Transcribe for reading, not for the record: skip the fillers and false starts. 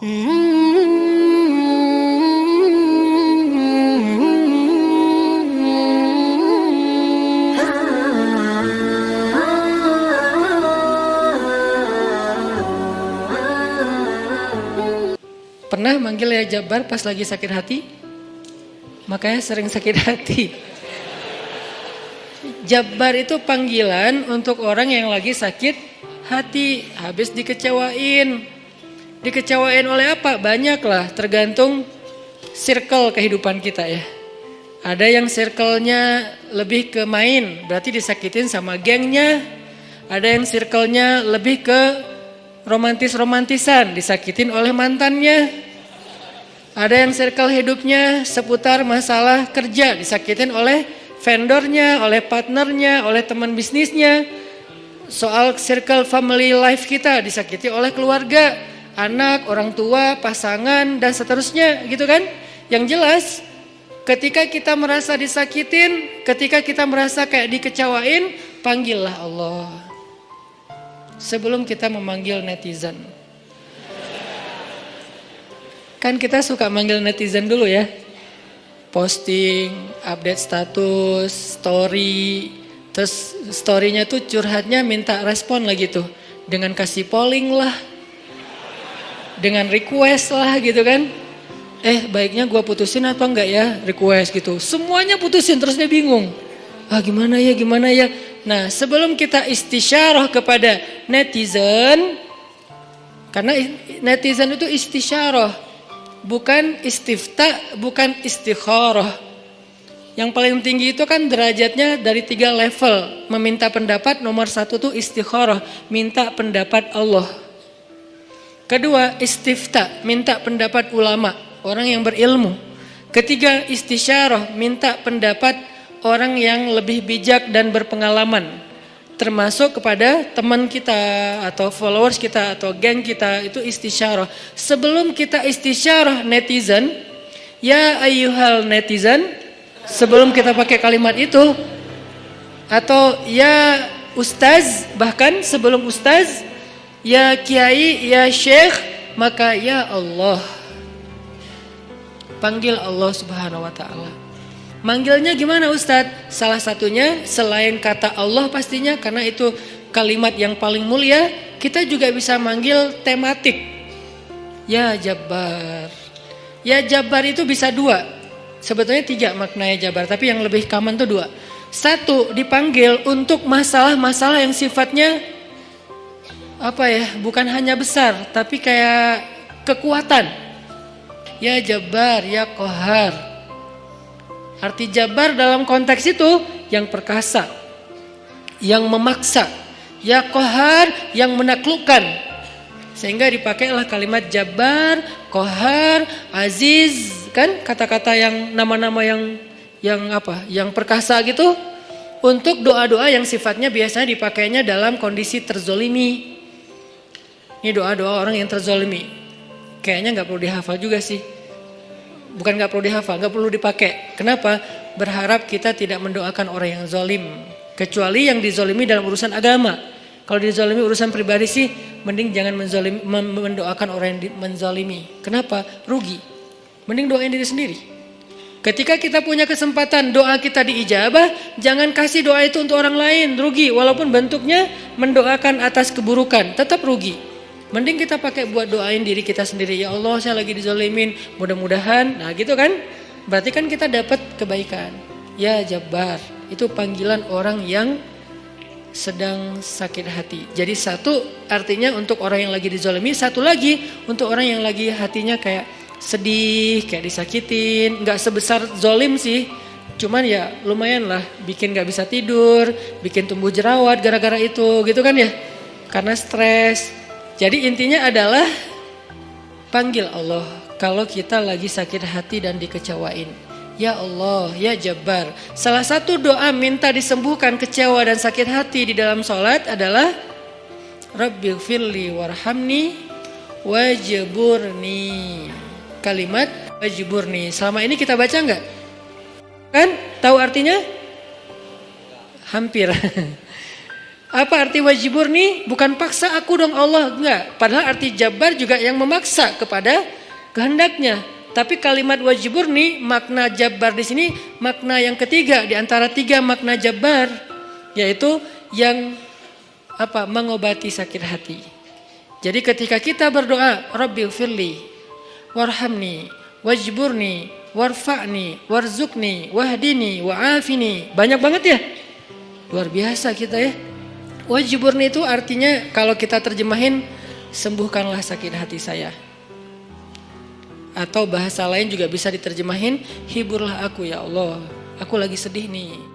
Pernah manggil ya Jabbar pas lagi sakit hati? Makanya sering sakit hati. Jabbar itu panggilan untuk orang yang lagi sakit hati, habis dikecewain. Dikecewain oleh apa? Banyak lah, tergantung circle kehidupan kita ya. Ada yang circle-nya lebih ke main, berarti disakitin sama gengnya. Ada yang circle-nya lebih ke romantis-romantisan, disakitin oleh mantannya. Ada yang circle hidupnya seputar masalah kerja, disakitin oleh vendornya, oleh partnernya, oleh teman bisnisnya. Soal circle family life kita disakiti oleh keluarga, anak, orang tua, pasangan, dan seterusnya gitu kan. Yang jelas ketika kita merasa disakitin, ketika kita merasa kayak dikecewain, panggillah Allah. Sebelum kita memanggil netizen. Kan kita suka manggil netizen dulu ya. Posting, update status, story. Terus storynya tuh curhatnya minta respon lagi tuh. Dengan kasih polling lah. Dengan request lah gitu kan. Baiknya gue putusin atau enggak ya, request gitu. Semuanya putusin, terus dia bingung. Gimana ya. Nah, sebelum kita istisyarah kepada netizen, karena netizen itu istisyarah, bukan istifta, bukan istikharah. Yang paling tinggi itu kan derajatnya dari 3 level. Meminta pendapat, nomor 1 tuh istikharah, minta pendapat Allah. Kedua, istifta, minta pendapat ulama, orang yang berilmu. Ketiga, istisyarah, minta pendapat orang yang lebih bijak dan berpengalaman. Termasuk kepada teman kita atau followers kita atau geng kita, itu istisyarah. Sebelum kita istisyarah netizen, ya ayyuhal netizen, sebelum kita pakai kalimat itu, atau ya ustaz, bahkan sebelum ustaz, ya kiai, ya syekh, maka ya Allah. Panggil Allah Subhanahu wa ta'ala. Manggilnya gimana Ustadz? Salah satunya selain kata Allah pastinya, karena itu kalimat yang paling mulia, kita juga bisa manggil tematik. Ya Jabbar. Ya Jabbar itu bisa 2. Sebetulnya 3 maknanya Jabbar, tapi yang lebih common tuh 2. 1, dipanggil untuk masalah-masalah yang sifatnya bukan hanya besar, tapi kayak kekuatan. Ya Jabbar, ya Qahar. Arti Jabbar dalam konteks itu yang perkasa, yang memaksa, ya Qahar, yang menaklukkan. Sehingga dipakailah kalimat Jabbar, Qahar, Aziz, kan kata-kata yang nama-nama yang perkasa gitu, untuk doa-doa yang sifatnya biasanya dipakainya dalam kondisi terzolimi. Ini doa-doa orang yang terzolimi. Kayaknya nggak perlu dihafal juga sih. Bukan gak perlu dihafal, gak perlu dipakai. Kenapa? Berharap kita tidak mendoakan orang yang zolim. Kecuali yang dizolimi dalam urusan agama. Kalau dizolimi urusan pribadi sih, mending jangan mendoakan orang yang menzolimi. Kenapa? Rugi. Mending doain diri sendiri. Ketika kita punya kesempatan doa kita diijabah, jangan kasih doa itu untuk orang lain. Rugi, walaupun bentuknya mendoakan atas keburukan, tetap rugi. Mending kita pakai buat doain diri kita sendiri. Ya Allah, saya lagi dizolimin, mudah-mudahan. Nah gitu kan, berarti kan kita dapat kebaikan. Ya Jabbar, itu panggilan orang yang sedang sakit hati. Jadi 1 artinya untuk orang yang lagi dizolimi, 1 lagi untuk orang yang lagi hatinya kayak sedih, kayak disakitin. Gak sebesar zolim sih, cuman ya lumayan lah, bikin gak bisa tidur, bikin tumbuh jerawat gara-gara itu gitu kan ya, karena stres. Jadi intinya adalah panggil Allah kalau kita lagi sakit hati dan dikecewain. Ya Allah, ya Jabbar. Salah satu doa minta disembuhkan kecewa dan sakit hati di dalam sholat adalah Rabbighfirli warhamni wajburni. Kalimat wajburni. Selama ini kita baca enggak? Kan? Tahu artinya? Hampir. Apa arti wajiburni? Bukan paksa aku dong Allah, enggak. Padahal arti jabar juga yang memaksa kepada kehendaknya. Tapi kalimat wajiburni, makna jabar di sini makna yang ketiga di antara tiga makna jabar, yaitu yang mengobati sakit hati. Jadi ketika kita berdoa, Rabbighfirli warhamni wajburni warfa'ni warzuqni wahdini wa'afini. Banyak banget ya. Luar biasa kita ya. Wajburni itu artinya kalau kita terjemahin, sembuhkanlah sakit hati saya. Atau bahasa lain juga bisa diterjemahin, hiburlah aku ya Allah, aku lagi sedih nih.